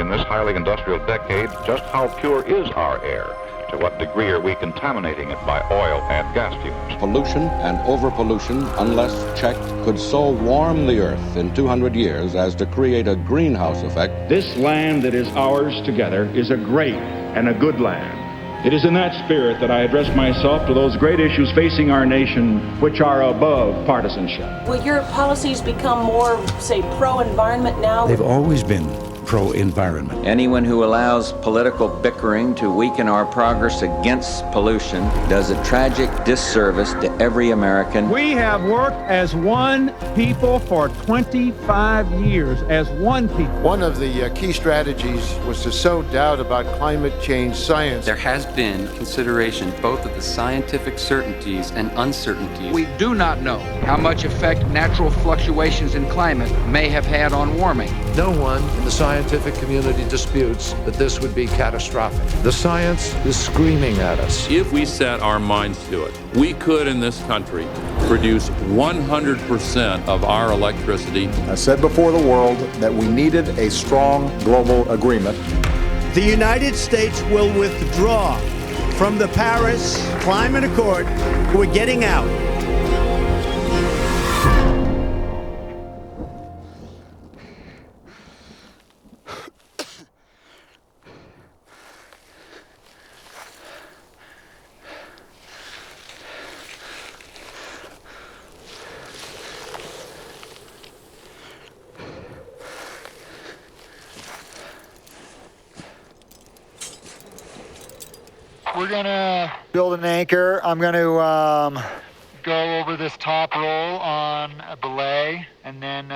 in this highly industrial decade just how pure is our air. To what degree are we contaminating it by oil and gas fumes? Pollution and overpollution, unless checked, could so warm the earth in 200 years as to create a greenhouse effect. This land that is ours together is a great and a good land. It is in that spirit that I address myself to those great issues facing our nation which are above partisanship. Will your policies become more, say, pro-environment now? They've always been pro-environment. Anyone who allows political bickering to weaken our progress against pollution does a tragic disservice to every American. We have worked as one people for 25 years, as one people. One of the key strategies was to sow doubt about climate change science. There has been consideration both of the scientific certainties and uncertainties. We do not know how much effect natural fluctuations in climate may have had on warming. No one in the scientific community disputes that this would be catastrophic. The science is screaming at us. If we set our minds to it, we could in this country produce 100% of our electricity. I said before the world that we needed a strong global agreement. The United States will withdraw from the Paris Climate Accord. We're getting out. We're gonna build an anchor. I'm gonna go over this top roll on a belay, and then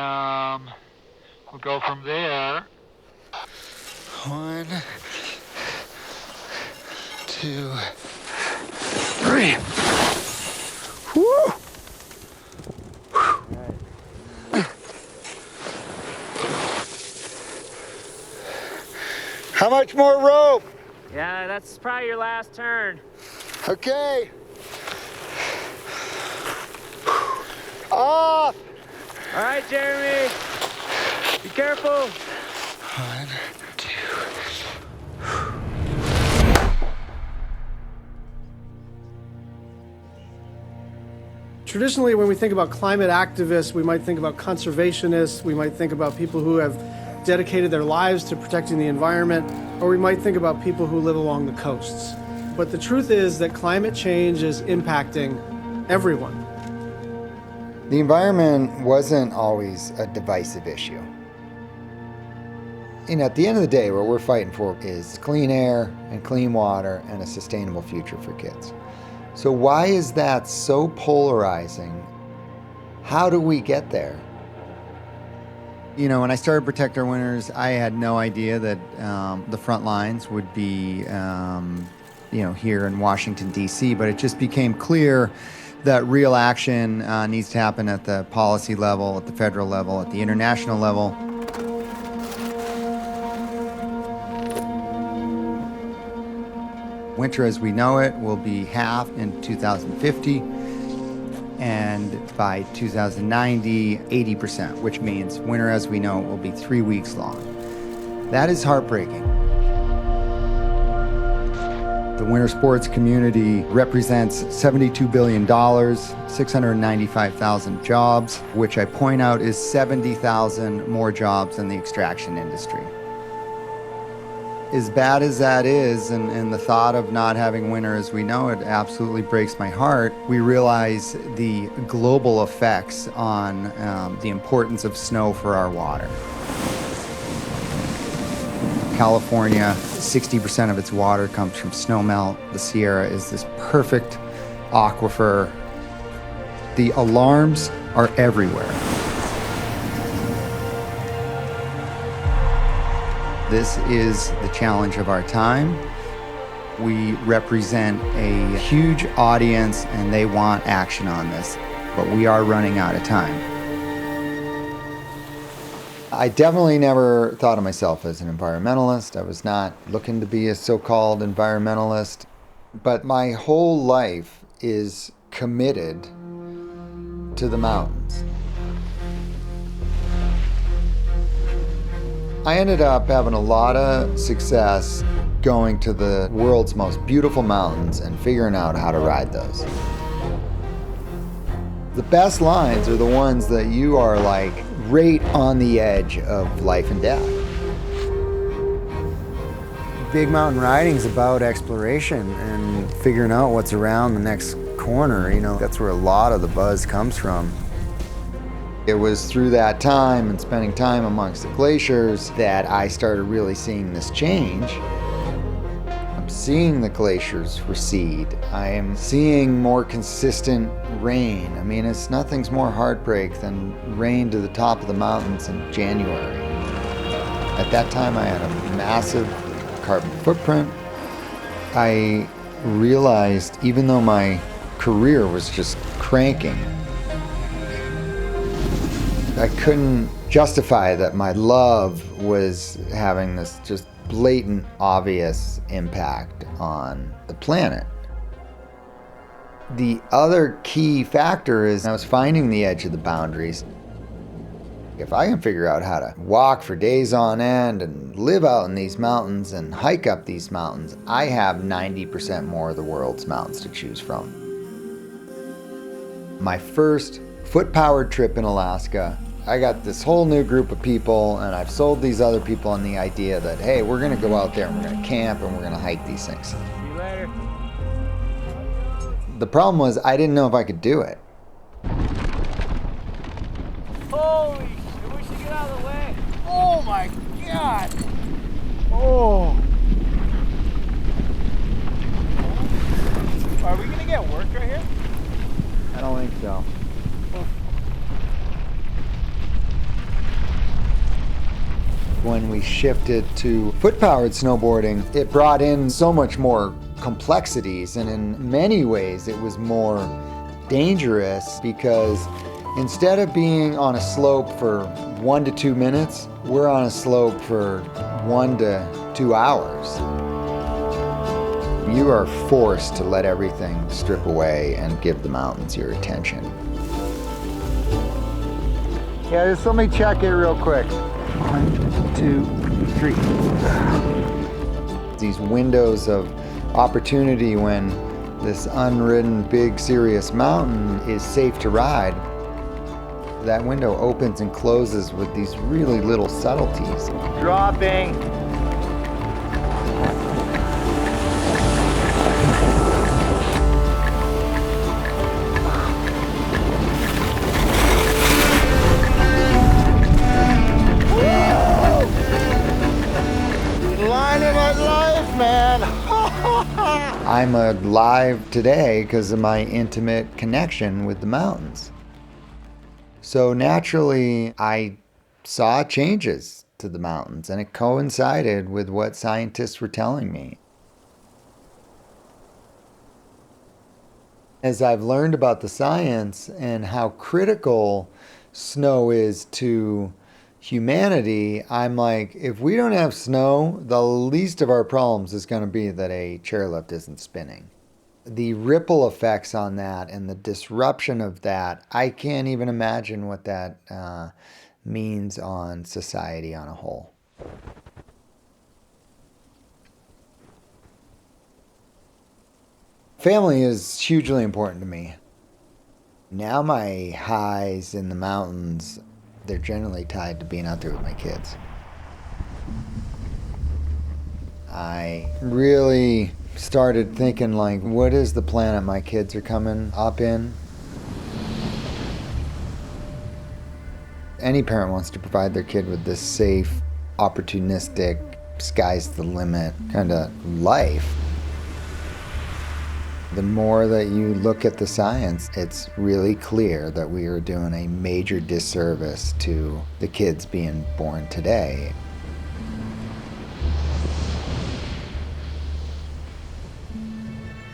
we'll go from there. 1, 2, 3. Woo! How much more rope? Yeah, that's probably your last turn. Okay. Off. All right, Jeremy. Be careful. 1, 2. Traditionally, when we think about climate activists, we might think about conservationists, we might think about people who have dedicated their lives to protecting the environment, or we might think about people who live along the coasts. But the truth is that climate change is impacting everyone. The environment wasn't always a divisive issue. At the end of the day, what we're fighting for is clean air and clean water and a sustainable future for kids. So why is that so polarizing? How do we get there? When I started Protect Our Winters, I had no idea that the front lines would be, here in Washington, D.C., but it just became clear that real action needs to happen at the policy level, at the federal level, at the international level. Winter as we know it will be half in 2050. And by 2090, 80%, which means winter as we know it will be 3 weeks long. That is heartbreaking. The winter sports community represents $72 billion, 695,000 jobs, which I point out is 70,000 more jobs than the extraction industry. As bad as that is, and the thought of not having winter as we know it absolutely breaks my heart, we realize the global effects on the importance of snow for our water. California, 60% of its water comes from snowmelt. The Sierra is this perfect aquifer. The alarms are everywhere. This is the challenge of our time. We represent a huge audience and they want action on this, but we are running out of time. I definitely never thought of myself as an environmentalist. I was not looking to be a so-called environmentalist, but my whole life is committed to the mountains. I ended up having a lot of success going to the world's most beautiful mountains and figuring out how to ride those. The best lines are the ones that you are like right on the edge of life and death. Big mountain riding is about exploration and figuring out what's around the next corner. You know, that's where a lot of the buzz comes from. It was through that time and spending time amongst the glaciers that I started really seeing this change. I'm seeing the glaciers recede. I am seeing more consistent rain. I mean, nothing's more heartbreak than rain to the top of the mountains in January. At that time, I had a massive carbon footprint. I realized, even though my career was just cranking, I couldn't justify that my love was having this just blatant, obvious impact on the planet. The other key factor is I was finding the edge of the boundaries. If I can figure out how to walk for days on end and live out in these mountains and hike up these mountains, I have 90% more of the world's mountains to choose from. My first foot-powered trip in Alaska, I got this whole new group of people, and I've sold these other people on the idea that, hey, we're gonna go out there and we're gonna camp and we're gonna hike these things. See you later. The problem was I didn't know if I could do it. Holy shit, we should get out of the way. Oh my God. Oh. Are we gonna get work right here? I don't think so. When we shifted to foot-powered snowboarding, it brought in so much more complexities, and in many ways it was more dangerous because instead of being on a slope for 1 to 2 minutes, we're on a slope for 1 to 2 hours. You are forced to let everything strip away and give the mountains your attention. Yeah, just let me check it real quick. 1, 2, 3. These windows of opportunity when this unridden, big, serious mountain is safe to ride, that window opens and closes with these really little subtleties. Dropping. I'm alive today because of my intimate connection with the mountains. So naturally, I saw changes to the mountains, and it coincided with what scientists were telling me. As I've learned about the science and how critical snow is to humanity, I'm like, if we don't have snow, the least of our problems is going to be that a chairlift isn't spinning. The ripple effects on that and the disruption of that, I can't even imagine what that means on society on a whole. Family is hugely important to me. Now my highs in the mountains, they're generally tied to being out there with my kids. I really started thinking, like, what is the planet my kids are coming up in? Any parent wants to provide their kid with this safe, opportunistic, sky's the limit kind of life. The more that you look at the science, it's really clear that we are doing a major disservice to the kids being born today.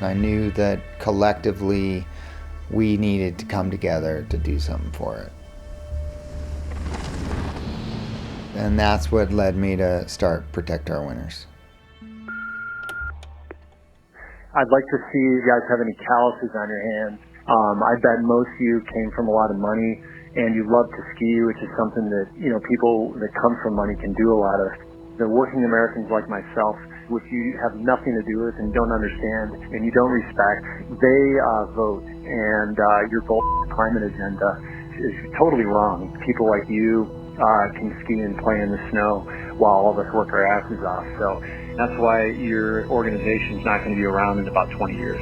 I knew that collectively we needed to come together to do something for it. And that's what led me to start Protect Our Winners. I'd like to see you guys have any calluses on your hands. I bet most of you came from a lot of money and you love to ski, which is something that, people that come from money can do a lot of. The working Americans like myself, which you have nothing to do with and don't understand and you don't respect, they vote. And your climate agenda is totally wrong. People like you can ski and play in the snow while all of us work our asses off. So that's why your organization's not going to be around in about 20 years.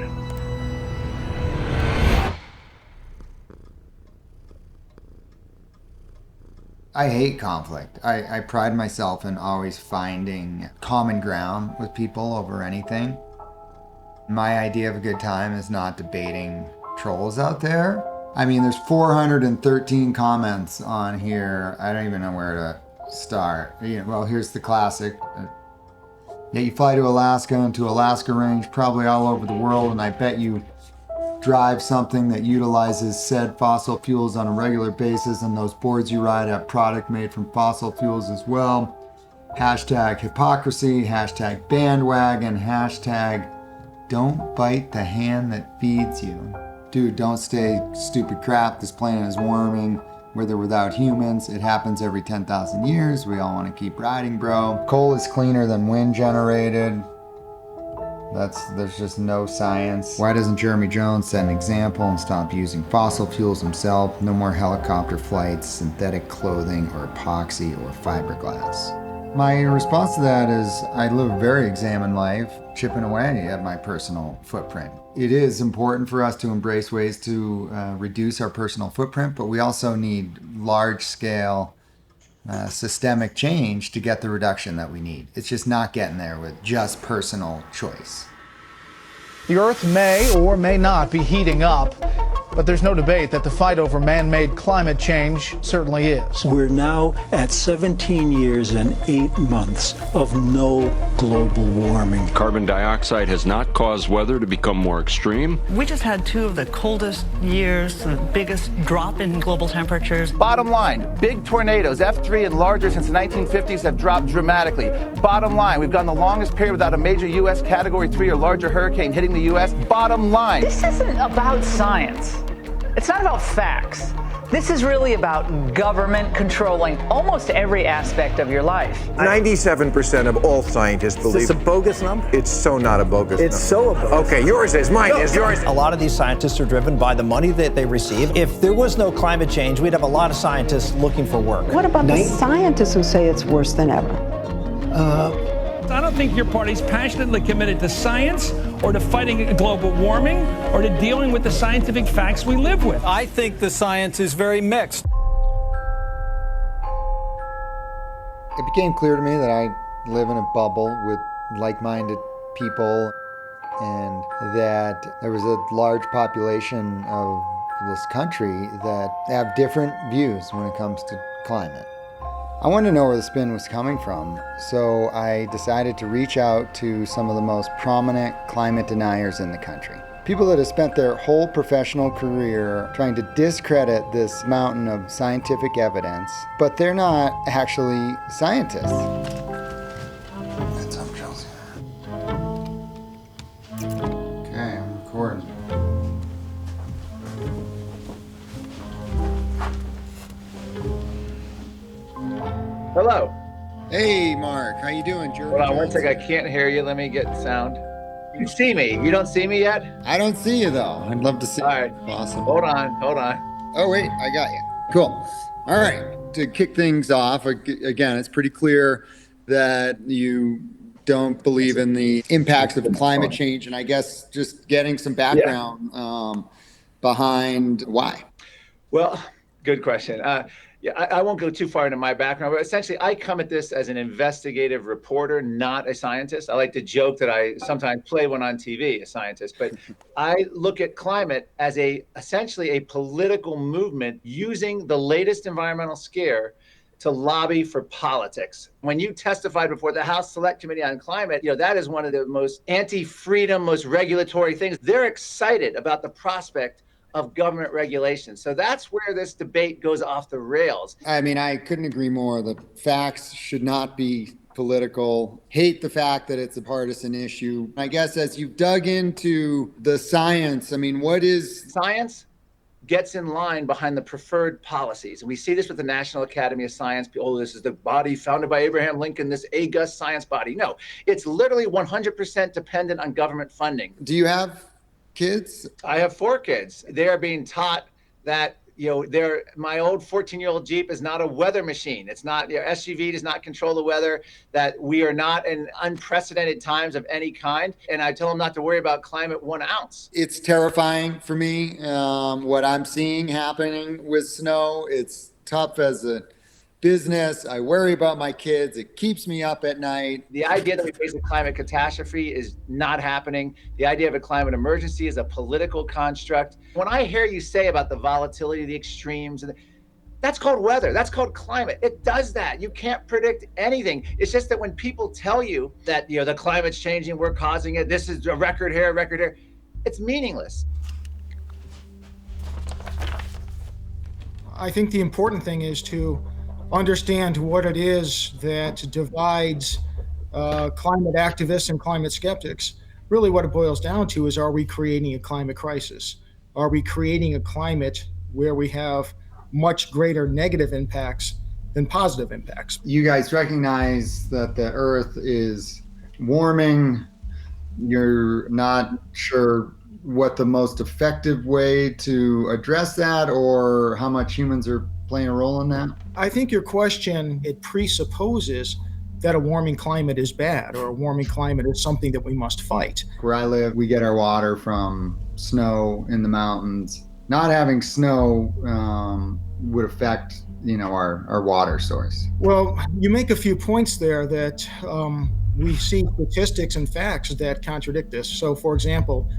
I hate conflict. I pride myself in always finding common ground with people over anything. My idea of a good time is not debating trolls out there. I mean, there's 413 comments on here. I don't even know where to start. Well, here's the classic. Yeah, you fly to Alaska and to Alaska Range, probably all over the world, and I bet you drive something that utilizes said fossil fuels on a regular basis, and those boards you ride have product made from fossil fuels as well. Hashtag hypocrisy, hashtag bandwagon, hashtag don't bite the hand that feeds you. Dude, don't say stupid crap, this planet is warming, with or without humans. It happens every 10,000 years. We all want to keep riding, bro. Coal is cleaner than wind generated. There's just no science. Why doesn't Jeremy Jones set an example and stop using fossil fuels himself? No more helicopter flights, synthetic clothing, or epoxy, or fiberglass. My response to that is I live a very examined life, chipping away at my personal footprint. It is important for us to embrace ways to reduce our personal footprint, but we also need large-scale systemic change to get the reduction that we need. It's just not getting there with just personal choice. The Earth may or may not be heating up, but there's no debate that the fight over man-made climate change certainly is. We're now at 17 years and 8 months of no global warming. Carbon dioxide has not caused weather to become more extreme. We just had 2 of the coldest years, the biggest drop in global temperatures. Bottom line, big tornadoes, F3 and larger since the 1950s have dropped dramatically. Bottom line, we've gone the longest period without a major U.S. Category 3 or larger hurricane hitting the U.S. Bottom line. This isn't about science. It's not about facts. This is really about government controlling almost every aspect of your life. 97% of all scientists believe. Is this a bogus number? It's so not a bogus number. It's so a bogus. Okay, yours is, mine is, yours. A lot of these scientists are driven by the money that they receive. If there was no climate change, we'd have a lot of scientists looking for work. What about the scientists who say it's worse than ever? I don't think your party's passionately committed to science or to fighting global warming or to dealing with the scientific facts we live with. I think the science is very mixed. It became clear to me that I live in a bubble with like-minded people and that there was a large population of this country that have different views when it comes to climate. I wanted to know where the spin was coming from, so I decided to reach out to some of the most prominent climate deniers in the country. People that have spent their whole professional career trying to discredit this mountain of scientific evidence, but they're not actually scientists. That's up, Chelsea. Okay, I'm recording. Hello. Hey, Mark. How you doing, Jeremy? Hold on one second. I can't hear you. Let me get sound. You see me. You don't see me yet? I don't see you, though. I'd love to see you. All right. Awesome. Hold on. Oh, wait. I got you. Cool. All right. To kick things off, again, it's pretty clear that you don't believe in the impacts of climate change. And I guess just getting some background behind why. Well, good question. I won't go too far into my background, but essentially I come at this as an investigative reporter, not a scientist. I like to joke that I sometimes play one on TV, a scientist, but I look at climate as essentially a political movement using the latest environmental scare to lobby for politics. When you testified before the House Select Committee on Climate, that is one of the most anti-freedom, most regulatory things. They're excited about the prospect of government regulation. So that's where this debate goes off the rails. I mean, I couldn't agree more. The facts should not be political. Hate the fact that it's a partisan issue. I guess as you've dug into the science, I mean, what is science? gets in line behind the preferred policies. And we see this with the National Academy of Science. Oh, this is the body founded by Abraham Lincoln, this august science body. No, it's literally 100% dependent on government funding. Do you have kids? I have 4 kids. They are being taught that, my old 14-year-old Jeep is not a weather machine. It's not, SUV does not control the weather, that we are not in unprecedented times of any kind. And I tell them not to worry about climate 1 ounce. It's terrifying for me, what I'm seeing happening with snow. It's tough as a business. I worry about my kids. It keeps me up at night. The idea that we face a climate catastrophe is not happening. The idea of a climate emergency is a political construct. When I hear you say about the volatility, the extremes, that's called weather. That's called climate. It does that. You can't predict anything. It's just that when people tell you that, the climate's changing, we're causing it, this is a record here, it's meaningless. I think the important thing is to understand what it is that divides climate activists and climate skeptics. Really what it boils down to is, are we creating a climate crisis? Are we creating a climate where we have much greater negative impacts than positive impacts? You guys recognize that the Earth is warming. You're not sure what the most effective way to address that, or how much humans are playing a role in that? I think your question, it presupposes that a warming climate is bad, or a warming climate is something that we must fight. Where I live, we get our water from snow in the mountains. Not having snow would affect, our water source. Well, you make a few points there that we see statistics and facts that contradict this. So, for example,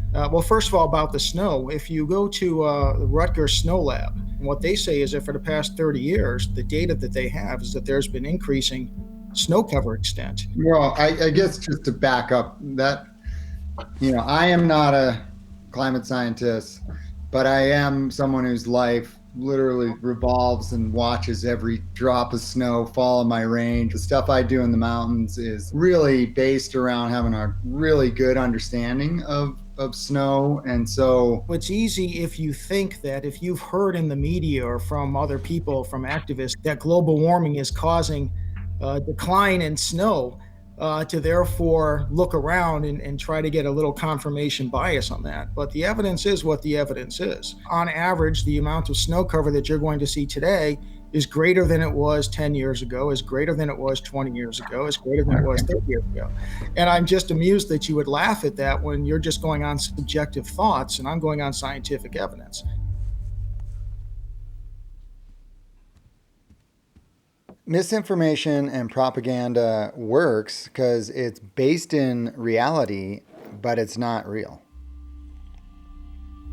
first of all, about the snow, if you go to the Rutgers Snow Lab, what they say is that for the past 30 years, the data that they have is that there's been increasing snow cover extent. Well, I guess just to back up that, I am not a climate scientist, but I am someone whose life literally revolves and watches every drop of snow fall in my range. The stuff I do in the mountains is really based around having a really good understanding of snow. And so it's easy if you think that if you've heard in the media or from other people, from activists, that global warming is causing a decline in snow, to therefore look around and try to get a little confirmation bias on that. But the evidence is what the evidence is. On average, the amount of snow cover that you're going to see today is greater than it was 10 years ago, is greater than it was 20 years ago, is greater than it was 30 years ago. And I'm just amused that you would laugh at that when you're just going on subjective thoughts and I'm going on scientific evidence. Misinformation and propaganda works because it's based in reality, but it's not real.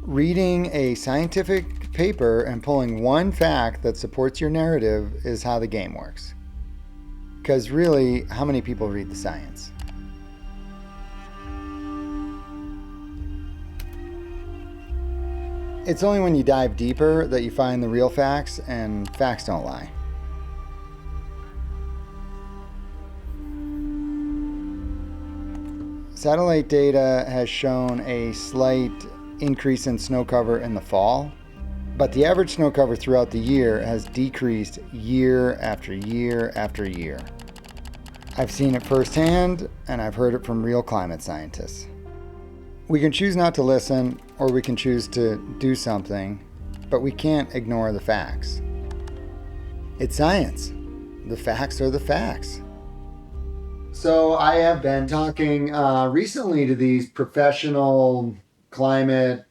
Reading a scientific paper and pulling one fact that supports your narrative is how the game works. Because really, how many people read the science? It's only when you dive deeper that you find the real facts, and facts don't lie. Satellite data has shown a slight increase in snow cover in the fall, but the average snow cover throughout the year has decreased year after year after year. I've seen it firsthand, and I've heard it from real climate scientists. We can choose not to listen, or we can choose to do something, but we can't ignore the facts. It's science. The facts are the facts. So I have been talking recently to these professional climate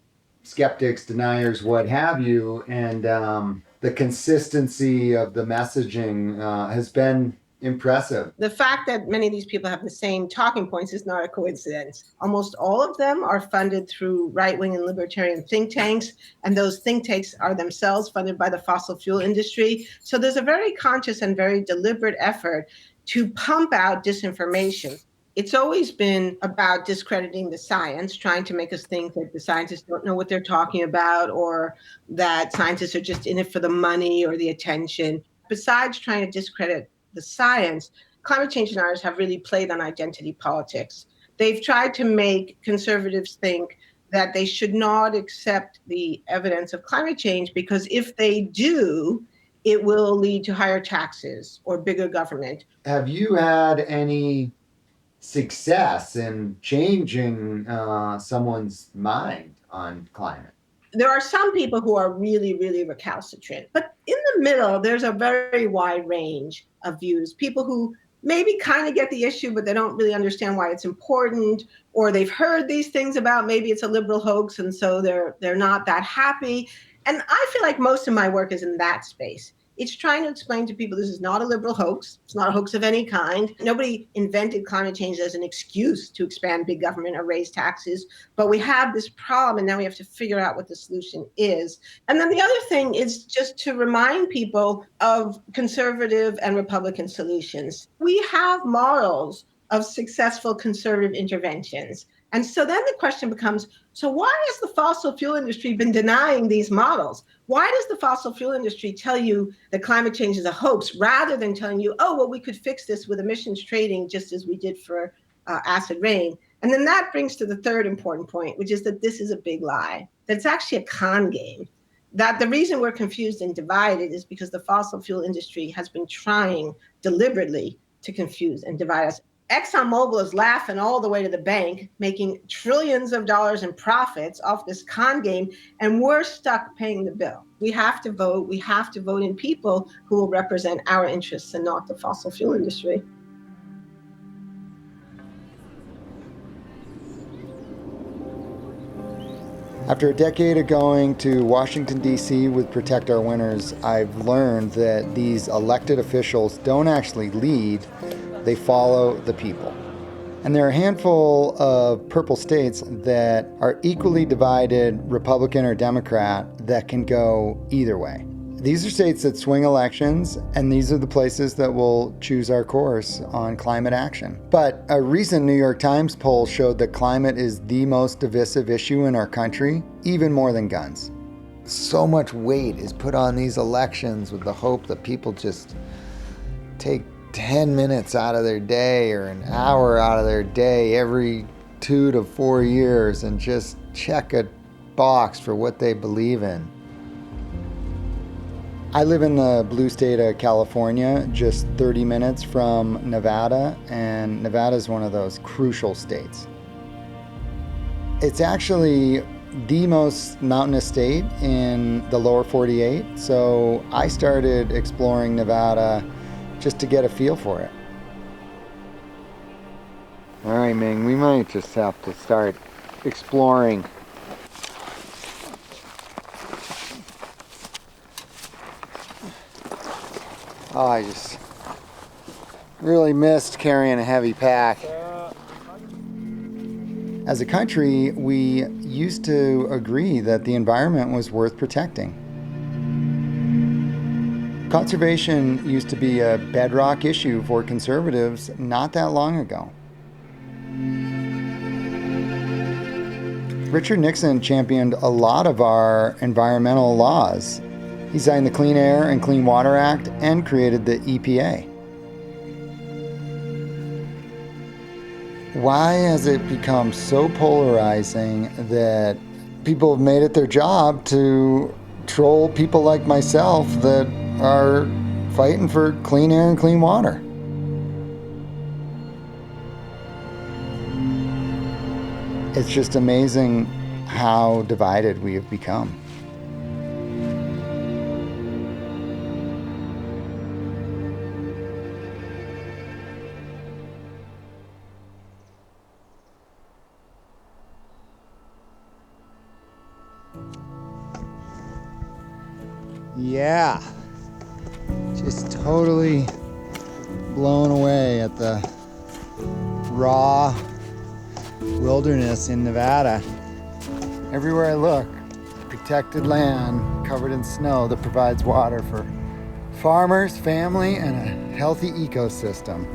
skeptics, deniers, what have you, and the consistency of the messaging has been impressive. The fact that many of these people have the same talking points is not a coincidence. Almost all of them are funded through right-wing and libertarian think tanks, and those think tanks are themselves funded by the fossil fuel industry. So there's a very conscious and very deliberate effort to pump out disinformation. It's always been about discrediting the science, trying to make us think that the scientists don't know what they're talking about, or that scientists are just in it for the money or the attention. Besides trying to discredit the science, climate change deniers have really played on identity politics. They've tried to make conservatives think that they should not accept the evidence of climate change, because if they do, it will lead to higher taxes or bigger government. Have you had any success in changing someone's mind on climate? There are some people who are really, really recalcitrant, but in the middle, there's a very wide range of views. People who maybe kind of get the issue, but they don't really understand why it's important, or they've heard these things about maybe it's a liberal hoax, and so they're not that happy. And I feel like most of my work is in that space. It's trying to explain to people this is not a liberal hoax. It's not a hoax of any kind. Nobody invented climate change as an excuse to expand big government or raise taxes. But we have this problem, and now we have to figure out what the solution is. And then the other thing is just to remind people of conservative and Republican solutions. We have models of successful conservative interventions. And so then the question becomes, so why has the fossil fuel industry been denying these models? Why does the fossil fuel industry tell you that climate change is a hoax rather than telling you, oh, well, we could fix this with emissions trading just as we did for acid rain? And then that brings to the third important point, which is that this is a big lie, that it's actually a con game, that the reason we're confused and divided is because the fossil fuel industry has been trying deliberately to confuse and divide us. ExxonMobil is laughing all the way to the bank, making trillions of dollars in profits off this con game, and we're stuck paying the bill. We have to vote. We have to vote in people who will represent our interests and not the fossil fuel industry. After a decade of going to Washington, D.C. with Protect Our Winters, I've learned that these elected officials don't actually lead, they follow the people. And there are a handful of purple states that are equally divided, Republican or Democrat, that can go either way. These are states that swing elections, and these are the places that will choose our course on climate action. But a recent New York Times poll showed that climate is the most divisive issue in our country, even more than guns. So much weight is put on these elections with the hope that people just take 10 minutes out of their day or an hour out of their day every 2 to 4 years and just check a box for what they believe in. I live in the blue state of California, just 30 minutes from Nevada, and Nevada is one of those crucial states. It's actually the most mountainous state in the lower 48, so I started exploring Nevada just to get a feel for it. All right, Ming, we might just have to start exploring. Oh, I just really missed carrying a heavy pack. As a country, we used to agree that the environment was worth protecting. Conservation used to be a bedrock issue for conservatives not that long ago. Richard Nixon championed a lot of our environmental laws. He signed the Clean Air and Clean Water Act and created the EPA. Why has it become so polarizing that people have made it their job to troll people like myself that are fighting for clean air and clean water? It's just amazing how divided we have become. Yeah, just totally blown away at the raw wilderness in Nevada. Everywhere I look, protected land covered in snow that provides water for farmers, family, and a healthy ecosystem.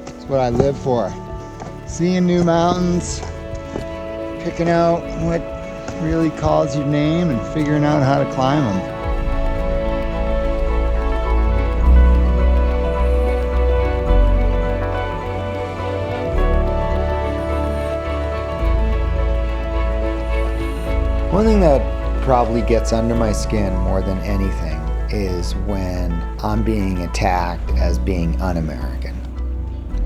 It's what I live for. Seeing new mountains, picking out what really calls your name and figuring out how to climb them. One thing that probably gets under my skin more than anything is when I'm being attacked as being un-American.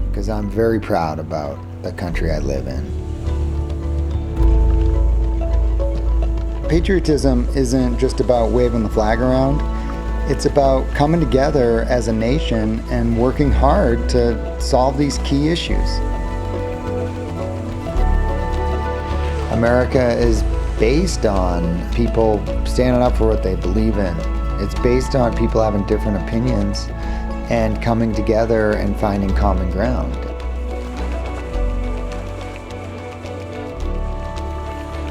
Because I'm very proud about the country I live in. Patriotism isn't just about waving the flag around. It's about coming together as a nation and working hard to solve these key issues. America is based on people standing up for what they believe in. It's based on people having different opinions and coming together and finding common ground.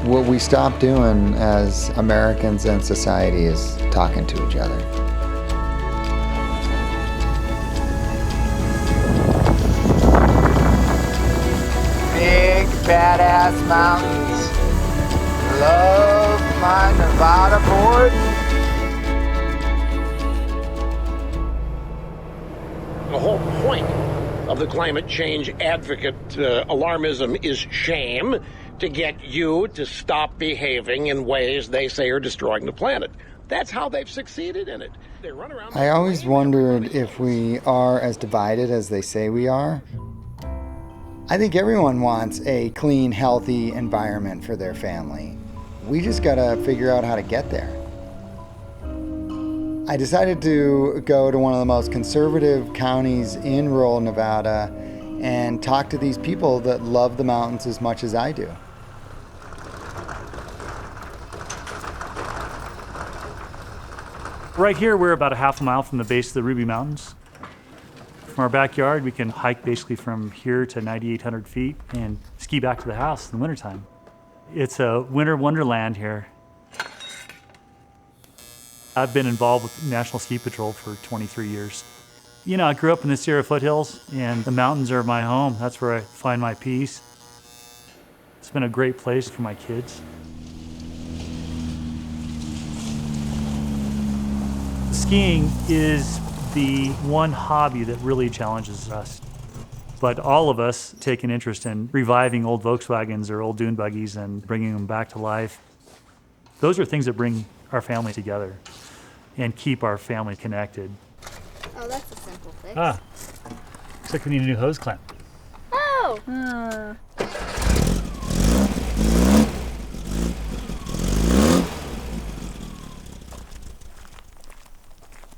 What we stop doing as Americans and society is talking to each other. Big badass mountains. Love my Nevada board. The whole point of the climate change advocate alarmism is shame, to get you to stop behaving in ways they say are destroying the planet. That's how they've succeeded in it. They run around. I always wondered if we are as divided as they say we are. I think everyone wants a clean, healthy environment for their family. We just gotta figure out how to get there. I decided to go to one of the most conservative counties in rural Nevada and talk to these people that love the mountains as much as I do. Right here, we're about a half a mile from the base of the Ruby Mountains. From our backyard, we can hike basically from here to 9,800 feet and ski back to the house in the wintertime. It's a winter wonderland here. I've been involved with National Ski Patrol for 23 years. You know, I grew up in the Sierra foothills, and the mountains are my home. That's where I find my peace. It's been a great place for my kids. Skiing is the one hobby that really challenges us. But all of us take an interest in reviving old Volkswagens or old dune buggies and bringing them back to life. Those are things that bring our family together and keep our family connected. Oh, that's a simple fix. Ah, looks like we need a new hose clamp. Oh!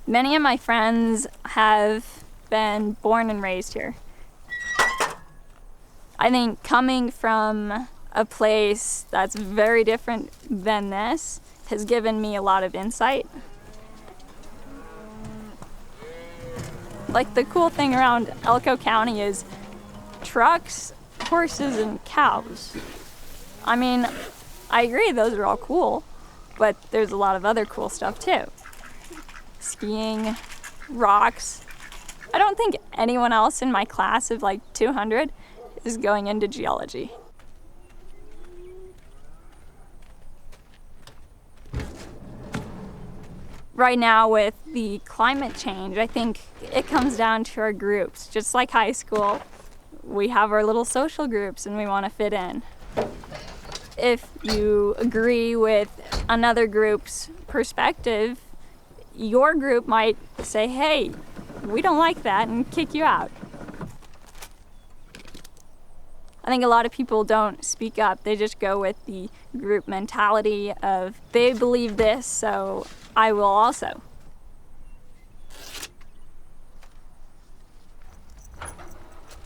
Many of my friends have been born and raised here. I think coming from a place that's very different than this has given me a lot of insight. Like, the cool thing around Elko County is trucks, horses, and cows. I mean, I agree those are all cool, but there's a lot of other cool stuff too. Skiing, rocks. I don't think anyone else in my class of like 200 is going into geology. Right now with the climate change, I think it comes down to our groups. Just like high school, we have our little social groups and we want to fit in. If you agree with another group's perspective, your group might say, hey, we don't like that, and kick you out. I think a lot of people don't speak up. They just go with the group mentality of, they believe this, so I will also.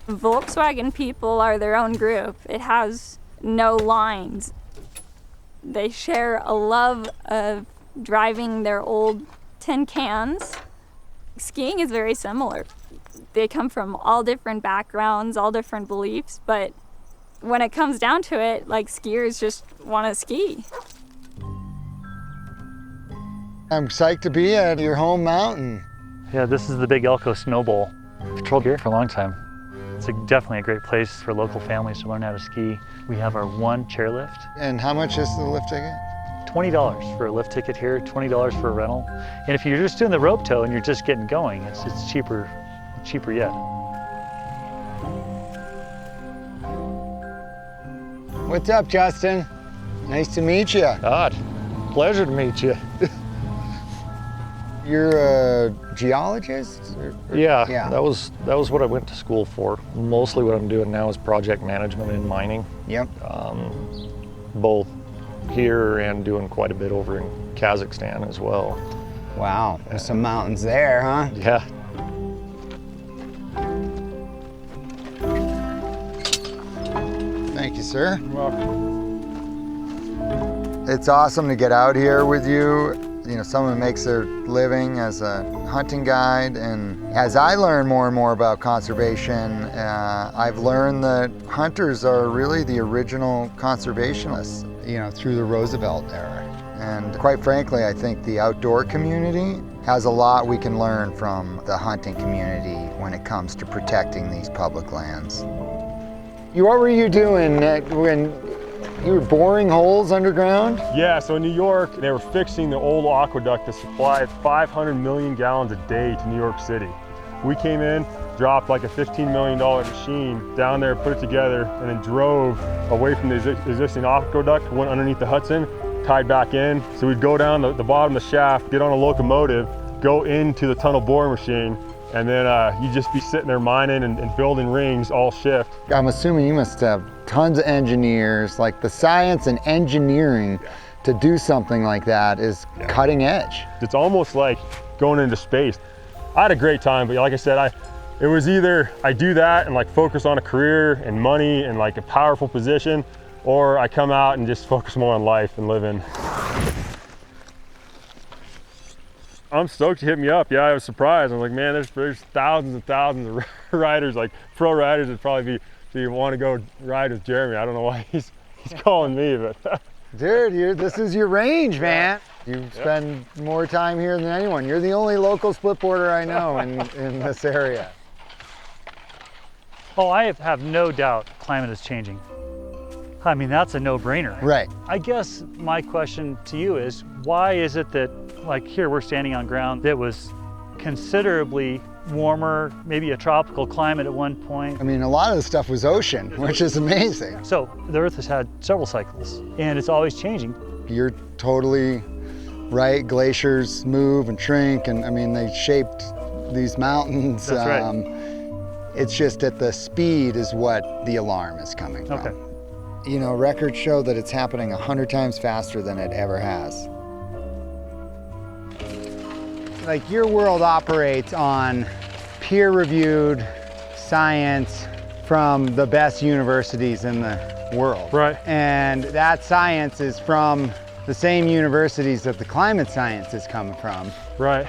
Volkswagen people are their own group. It has no lines. They share a love of driving their old tin cans. Skiing is very similar. They come from all different backgrounds, all different beliefs, but when it comes down to it, like, skiers just want to ski. I'm psyched to be at your home mountain. Yeah, this is the Big Elko Snow Bowl. Patrolled here for a long time. It's definitely a great place for local families to learn how to ski. We have our one chairlift. And how much is the lift ticket? $20 for a lift ticket here, $20 for a rental. And if you're just doing the rope tow and you're just getting going, it's cheaper yet. What's up, Justin? Nice to meet you. God, pleasure to meet you. You're a geologist? Yeah, that was what I went to school for. Mostly what I'm doing now is project management in mining. Yep. Both here and doing quite a bit over in Kazakhstan as well. Wow, there's some mountains there, huh? Yeah. Thank you, sir. You're welcome. It's awesome to get out here with you. You know, someone makes their living as a hunting guide, and as I learn more and more about conservation, I've learned that hunters are really the original conservationists, you know, through the Roosevelt era. And quite frankly, I think the outdoor community has a lot we can learn from the hunting community when it comes to protecting these public lands. What were you doing when you were boring holes underground? Yeah, so in New York, they were fixing the old aqueduct that supplied 500 million gallons a day to New York City. We came in, dropped like a $15 million machine down there, put it together, and then drove away from the existing aqueduct, went underneath the Hudson, tied back in. So we'd go down the bottom of the shaft, get on a locomotive, go into the tunnel boring machine, and then you'd just be sitting there mining and building rings all shift. I'm assuming you must have tons of engineers, like the science and engineering to do something like that is cutting edge. It's almost like going into space. I had a great time, but like I said, it was either I do that and like focus on a career and money and like a powerful position, or I come out and just focus more on life and living. I'm stoked you hit me up. Yeah, I was surprised. I'm like, man, there's thousands and thousands of riders, like pro riders would probably be, you want to go ride with Jeremy. I don't know why he's calling me, but. Dude, this is your range, man. You spend more time here than anyone. You're the only local split boarder I know in this area. Oh, I have no doubt climate is changing. I mean, that's a no-brainer. Right. I guess my question to you is, why is it that, like here, we're standing on ground that was considerably warmer, maybe a tropical climate at one point? I mean, a lot of the stuff was ocean, which is amazing. So the Earth has had several cycles, and it's always changing. You're totally right. Glaciers move and shrink, and I mean, they shaped these mountains. That's right. It's just that the speed is what the alarm is coming from. Okay. You know, records show that it's happening 100 times faster than it ever has. Like, your world operates on peer-reviewed science from the best universities in the world. Right. And that science is from the same universities that the climate science is coming from. Right.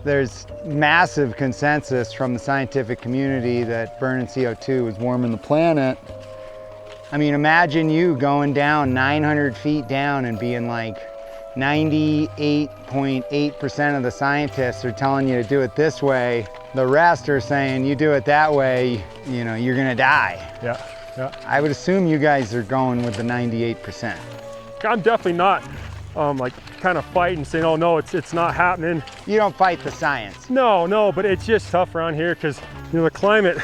There's massive consensus from the scientific community that burning CO2 is warming the planet. I mean, imagine you going down 900 feet down and being like, 98.8% of the scientists are telling you to do it this way. The rest are saying you do it that way, you know, you're gonna die. Yeah. I would assume you guys are going with the 98%. I'm definitely not like kind of fighting, saying, oh no, it's not happening. You don't fight the science. No, but it's just tough around here because, you know, the climate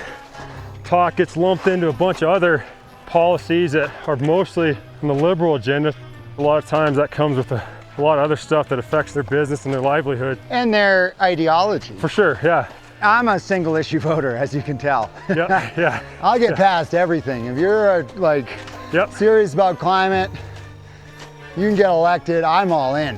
talk gets lumped into a bunch of other policies that are mostly from the liberal agenda. A lot of times that comes with a lot of other stuff that affects their business and their livelihood. And their ideology. For sure, yeah. I'm a single issue voter, as you can tell. Yeah. I'll get past everything. If you're serious about climate, you can get elected, I'm all in.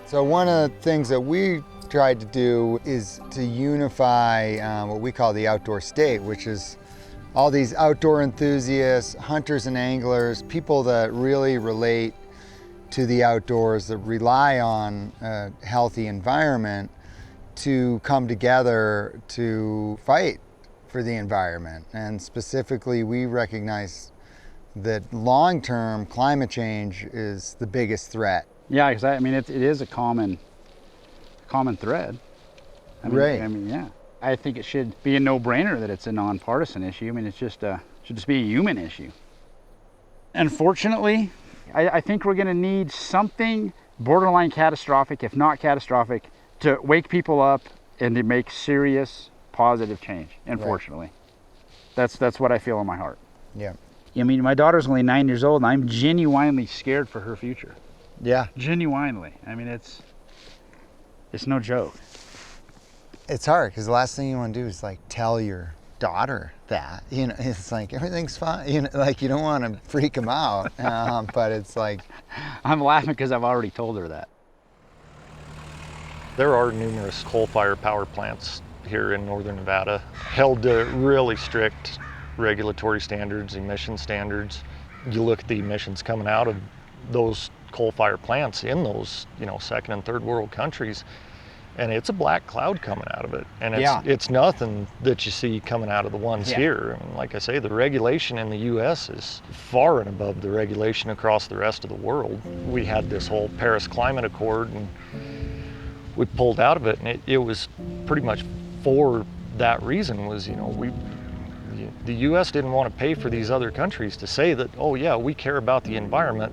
So one of the things that we tried to do is to unify what we call the outdoor state, which is all these outdoor enthusiasts, hunters and anglers, people that really relate to the outdoors, that rely on a healthy environment, to come together to fight for the environment. And specifically, we recognize that long-term climate change is the biggest threat. Yeah, because I mean, it is a common thread. I mean, right. I mean, yeah. I think it should be a no-brainer that it's a nonpartisan issue. I mean, it should just be a human issue. Unfortunately, I think we're going to need something borderline catastrophic, if not catastrophic, to wake people up and to make serious positive change. Unfortunately, right. That's what I feel in my heart. Yeah. I mean, my daughter's only 9 years old, and I'm genuinely scared for her future. Yeah. Genuinely. I mean, it's no joke. It's hard because the last thing you want to do is like tell your daughter that, you know, it's like everything's fine, you know, like you don't want to freak them out, but it's like, I'm laughing because I've already told her that. There are numerous coal-fired power plants here in northern Nevada, held to really strict regulatory standards, emission standards. You look at the emissions coming out of those coal-fired plants in those, you know, second and third world countries, and it's a black cloud coming out of it. And it's nothing that you see coming out of the ones here. I mean, like I say, the regulation in the US is far and above the regulation across the rest of the world. We had this whole Paris Climate Accord, and we pulled out of it, and it was pretty much for that reason. Was, you know, the US didn't want to pay for these other countries to say that, oh yeah, we care about the environment,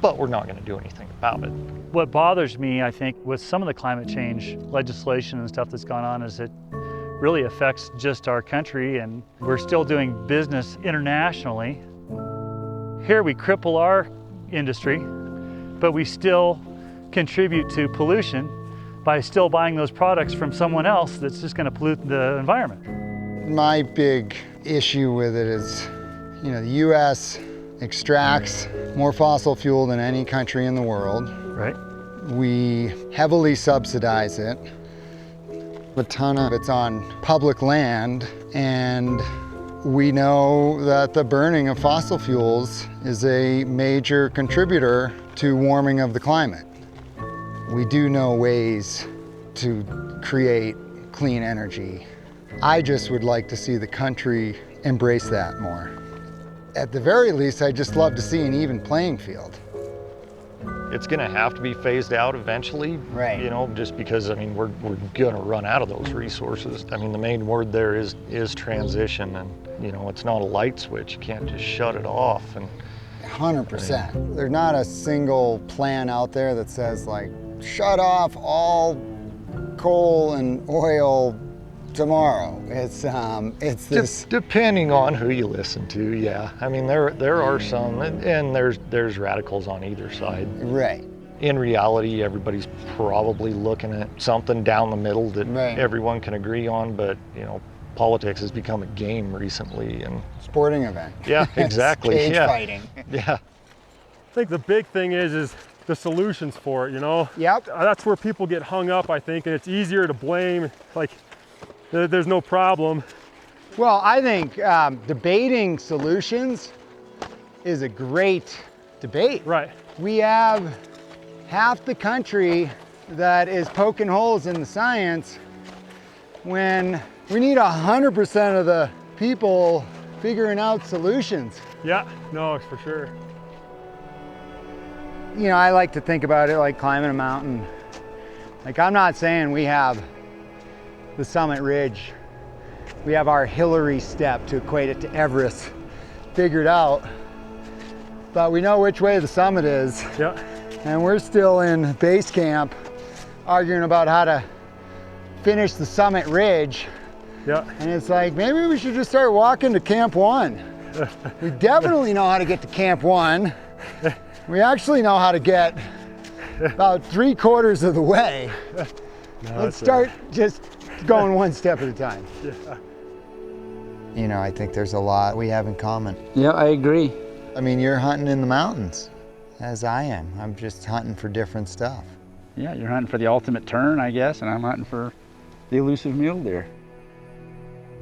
but we're not going to do anything about it. What bothers me, I think, with some of the climate change legislation and stuff that's gone on is it really affects just our country, and we're still doing business internationally. Here we cripple our industry, but we still contribute to pollution by still buying those products from someone else that's just going to pollute the environment. my big issue with it is, you know, the US extracts more fossil fuel than any country in the world. Right. We heavily subsidize it. A ton of it's on public land, and we know that the burning of fossil fuels is a major contributor to warming of the climate. We do know ways to create clean energy. I just would like to see the country embrace that more. At the very least, I'd just love to see an even playing field. It's going to have to be phased out eventually, right? You know, just because, I mean, we're going to run out of those resources. I mean, the main word there is transition, and you know, it's not a light switch. You can't just shut it off. And 100%. There's not a single plan out there that says like, shut off all coal and oil tomorrow. It's this. Depending on who you listen to, yeah. I mean, there are some, and there's radicals on either side. Right. In reality, everybody's probably looking at something down the middle that everyone can agree on, but you know, politics has become a game recently, and sporting event. Yeah, exactly. Cage fighting. Yeah. I think the big thing is the solutions for it, you know? Yep. That's where people get hung up, I think, and it's easier to blame, like, there's no problem. Well, I think debating solutions is a great debate. Right. We have half the country that is poking holes in the science when we need 100% of the people figuring out solutions. Yeah, no, for sure. You know, I like to think about it like climbing a mountain. Like, I'm not saying we have the summit ridge. We have our Hillary step to equate it to Everest figured out, but we know which way the summit is. Yeah. And we're still in base camp arguing about how to finish the summit ridge. Yeah. And it's like, maybe we should just start walking to Camp 1. We definitely know how to get to Camp 1. We actually know how to get about 3/4 of the way. No, let's start just going one step at a time. Yeah. You know, I think there's a lot we have in common. Yeah, I agree. I mean, you're hunting in the mountains, as I am. I'm just hunting for different stuff. Yeah, you're hunting for the ultimate tern, I guess, and I'm hunting for the elusive mule deer.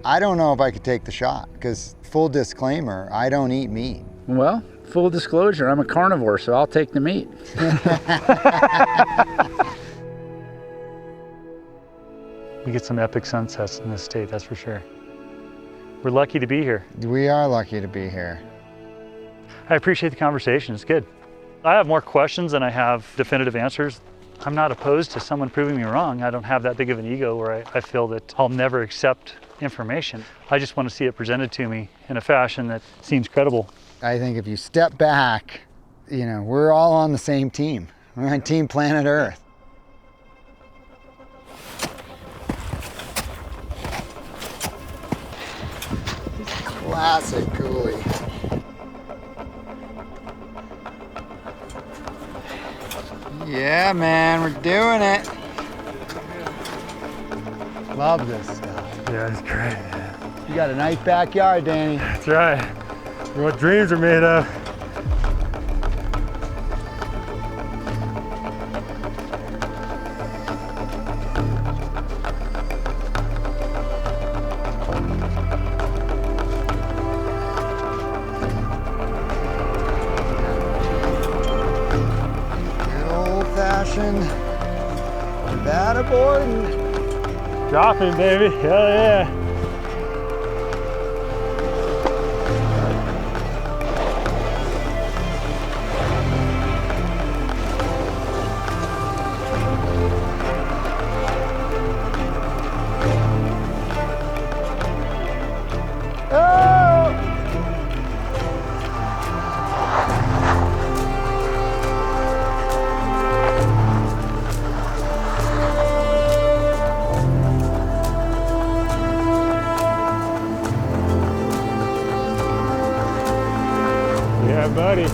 I don't know if I could take the shot, because full disclaimer, I don't eat meat. Well, full disclosure, I'm a carnivore, so I'll take the meat. We get some epic sunsets in this state, that's for sure. We're lucky to be here. We are lucky to be here. I appreciate the conversation, it's good. I have more questions than I have definitive answers. I'm not opposed to someone proving me wrong. I don't have that big of an ego where I feel that I'll never accept information. I just want to see it presented to me in a fashion that seems credible. I think if you step back, you know, we're all on the same team. We're on Team Planet Earth. Classic coolie. Yeah, man, we're doing it. Love this stuff. Yeah, it's great. You got a nice backyard, Danny. That's right. What dreams are made of. Nevada boarding. Dropping, baby. Hell yeah. Yeah, buddy.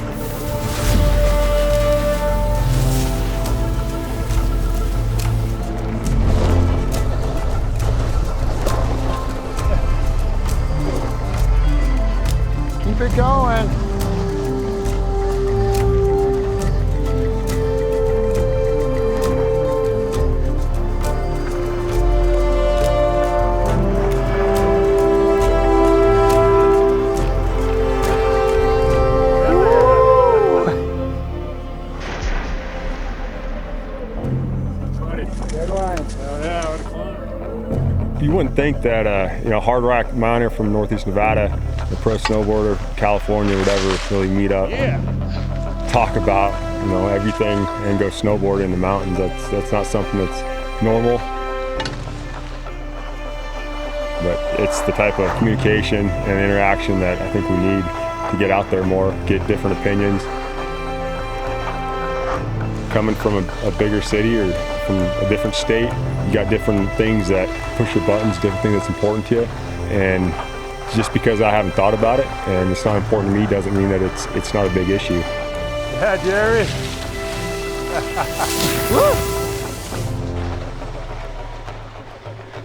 Keep it going. You wouldn't think that hard rock miner from Northeast Nevada, a pro snowboarder, California, whatever, really meet up, talk about everything, and go snowboard in the mountains. That's not something that's normal. But it's the type of communication and interaction that I think we need to get out there more, get different opinions. Coming from a bigger city or from a different state, you got different things that push your buttons, different things that's important to you. And just because I haven't thought about it and it's not important to me doesn't mean that it's not a big issue. Yeah, Jerry.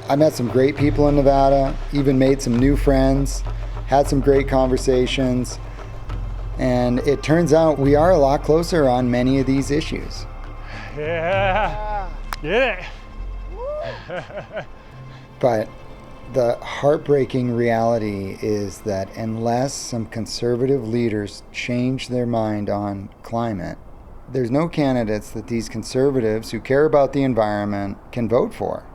I met some great people in Nevada, even made some new friends, had some great conversations, and it turns out we are a lot closer on many of these issues. Yeah, get it. But the heartbreaking reality is that unless some conservative leaders change their mind on climate, there's no candidates that these conservatives who care about the environment can vote for.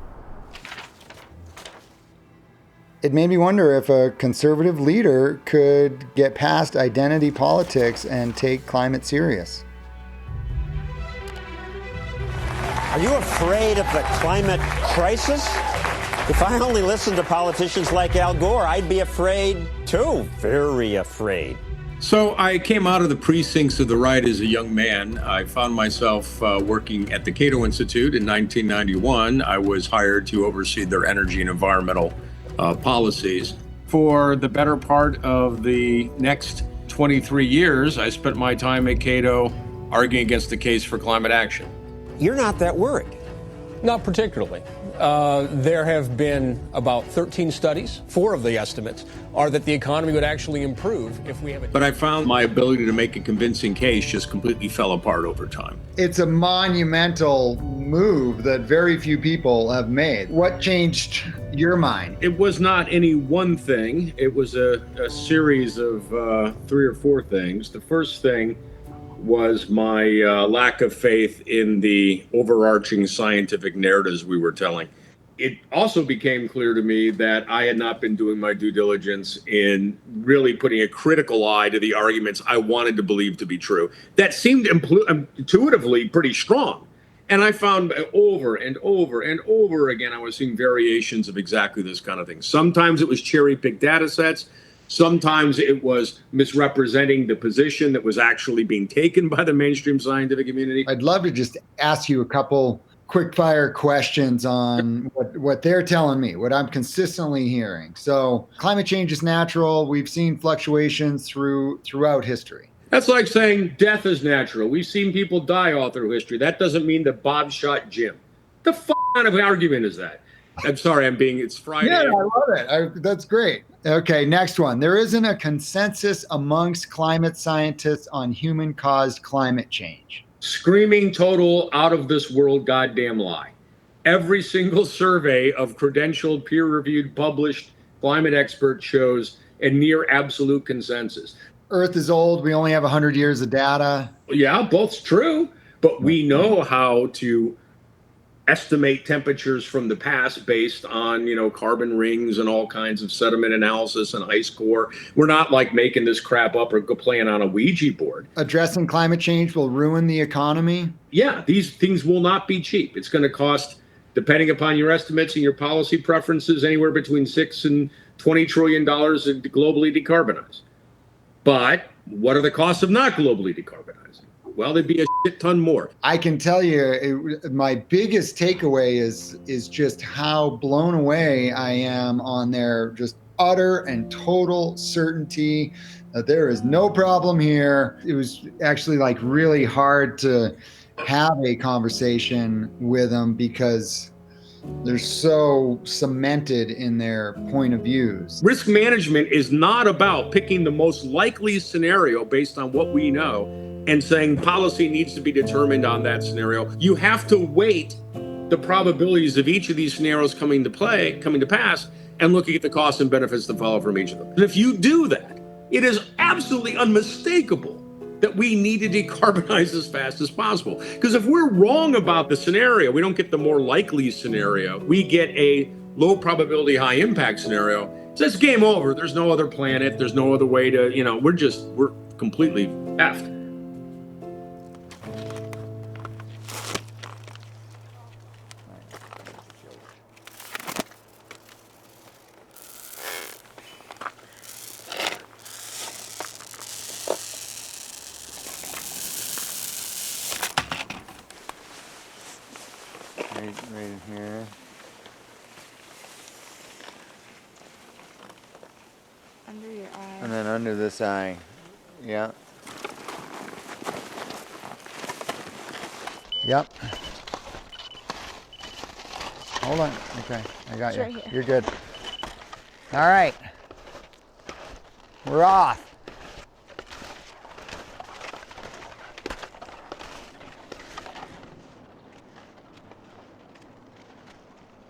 It made me wonder if a conservative leader could get past identity politics and take climate serious. Are you afraid of the climate crisis? If I only listened to politicians like Al Gore, I'd be afraid too, very afraid. So I came out of the precincts of the right as a young man. I found myself working at the Cato Institute in 1991. I was hired to oversee their energy and environmental policies. For the better part of the next 23 years, I spent my time at Cato arguing against the case for climate action. You're not that worried. Not particularly. There have been about 13 studies. 4 of the estimates are that the economy would actually improve if we have a... But I found my ability to make a convincing case just completely fell apart over time. It's a monumental move that very few people have made. What changed your mind? It was not any one thing. It was a series of 3 or 4 things. The first thing was my lack of faith in the overarching scientific narratives we were telling. It also became clear to me that I had not been doing my due diligence in really putting a critical eye to the arguments I wanted to believe to be true. That seemed intuitively pretty strong. And I found over and over and over again, I was seeing variations of exactly this kind of thing. Sometimes it was cherry-picked data sets. Sometimes it was misrepresenting the position that was actually being taken by the mainstream scientific community. I'd love to just ask you a couple quick fire questions on what they're telling me, what I'm consistently hearing. So climate change is natural. We've seen fluctuations throughout history. That's like saying death is natural. We've seen people die all through history. That doesn't mean that Bob shot Jim. The kind of argument is that? I'm sorry, it's Friday. Yeah, I love it. That's great. Okay, next one. There isn't a consensus amongst climate scientists on human-caused climate change. Screaming total out of this world goddamn lie. Every single survey of credentialed, peer-reviewed, published climate experts shows a near absolute consensus. Earth is old. We only have 100 years of data. Yeah, both's true, but we know how to estimate temperatures from the past based on, carbon rings and all kinds of sediment analysis and ice core. We're not like making this crap up or playing on a Ouija board. Addressing climate change will ruin the economy. Yeah, these things will not be cheap. It's going to cost, depending upon your estimates and your policy preferences, anywhere between $6 and $20 trillion to globally decarbonize. But what are the costs of not globally decarbonizing? Well, there'd be a shit ton more. I can tell you, my biggest takeaway is just how blown away I am on their just utter and total certainty that there is no problem here. It was actually like really hard to have a conversation with them because they're so cemented in their point of views. Risk management is not about picking the most likely scenario based on what we know and saying policy needs to be determined on that scenario. You have to weight the probabilities of each of these scenarios coming to pass, and looking at the costs and benefits that follow from each of them. And if you do that, it is absolutely unmistakable that we need to decarbonize as fast as possible. Because if we're wrong about the scenario, we don't get the more likely scenario, we get a low probability, high impact scenario. So it's game over. There's no other planet. There's no other way to, we're completely effed. Right in here. Under your eye. And then under this eye. Yeah. Yep. Hold on. Okay, I got you. Right here. You're good. All right. We're off.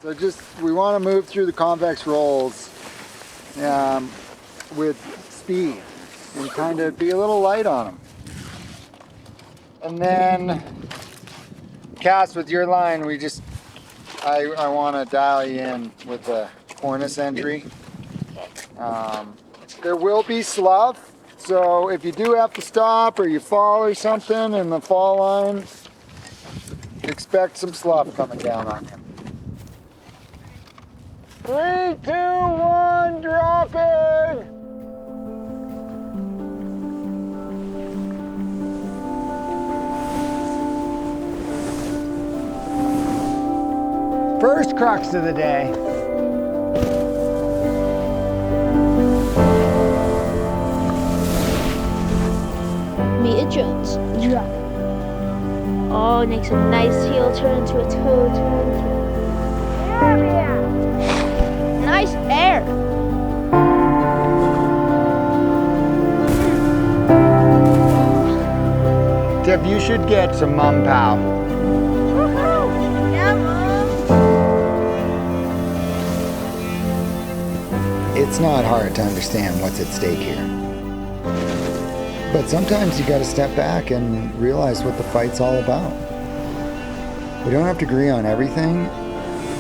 So we want to move through the convex rolls with speed and kind of be a little light on them. And then, Cass, with your line, I want to dial you in with the cornice entry. There will be slough, so if you do have to stop or you fall or something in the fall line, expect some slough coming down on you. 3, 2, 1, drop it! First crux of the day. Mia Jones, drop. Oh, it makes a nice heel turn into a toe turn. Yeah. Nice air. Tiff, you should get some Mum Pow. Woohoo! Yeah, Mom. It's not hard to understand what's at stake here. But sometimes you gotta step back and realize what the fight's all about. We don't have to agree on everything,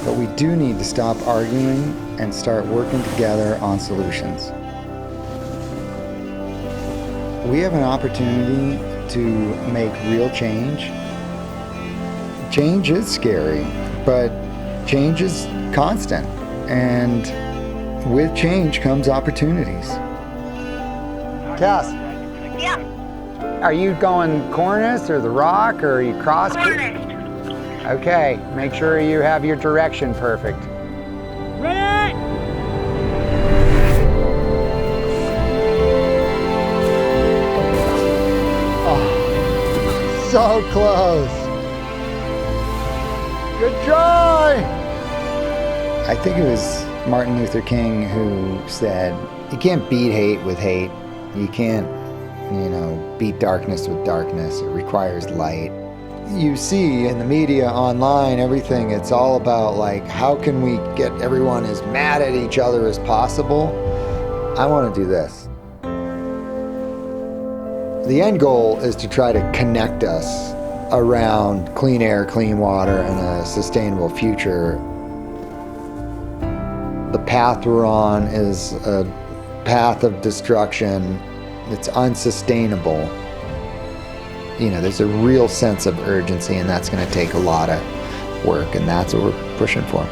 but we do need to stop arguing and start working together on solutions. We have an opportunity to make real change. Change is scary, but change is constant. And with change comes opportunities. Cass. Yeah. Are you going cornice or the rock, or are you cross? Cornice. Okay, make sure you have your direction perfect. Ready? so close. Good try. I think it was Martin Luther King who said, you can't beat hate with hate. You can't, beat darkness with darkness. It requires light. You see in the media, online, everything, it's all about like, how can we get everyone as mad at each other as possible? I want to do this. The end goal is to try to connect us around clean air, clean water, and a sustainable future. The path we're on is a path of destruction. It's unsustainable. There's a real sense of urgency, and that's going to take a lot of work, and that's what we're pushing for.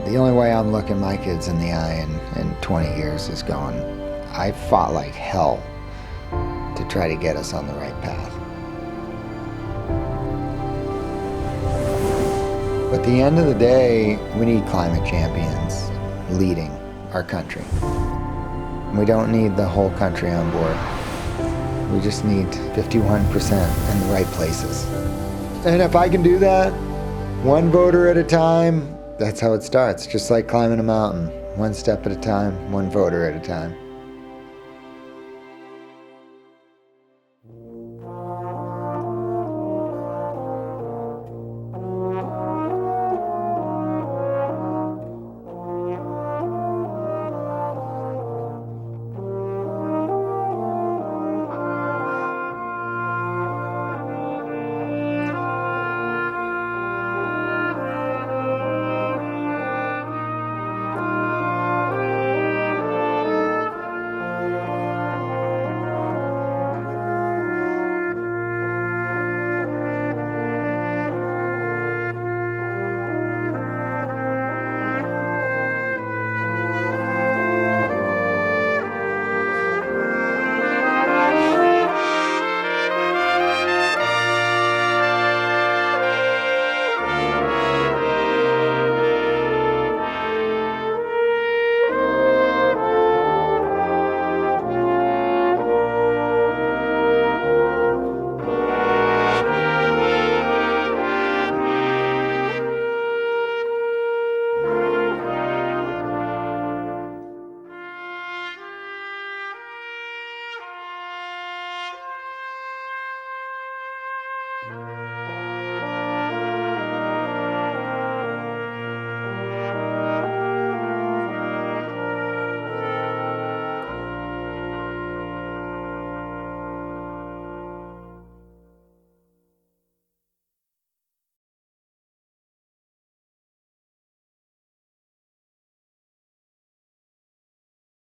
The only way I'm looking my kids in the eye in 20 years is going, I fought like hell to try to get us on the right path. But at the end of the day, we need climate champions leading our country. We don't need the whole country on board. We just need 51% in the right places. And if I can do that, one voter at a time, that's how it starts. Just like climbing a mountain, one step at a time, one voter at a time.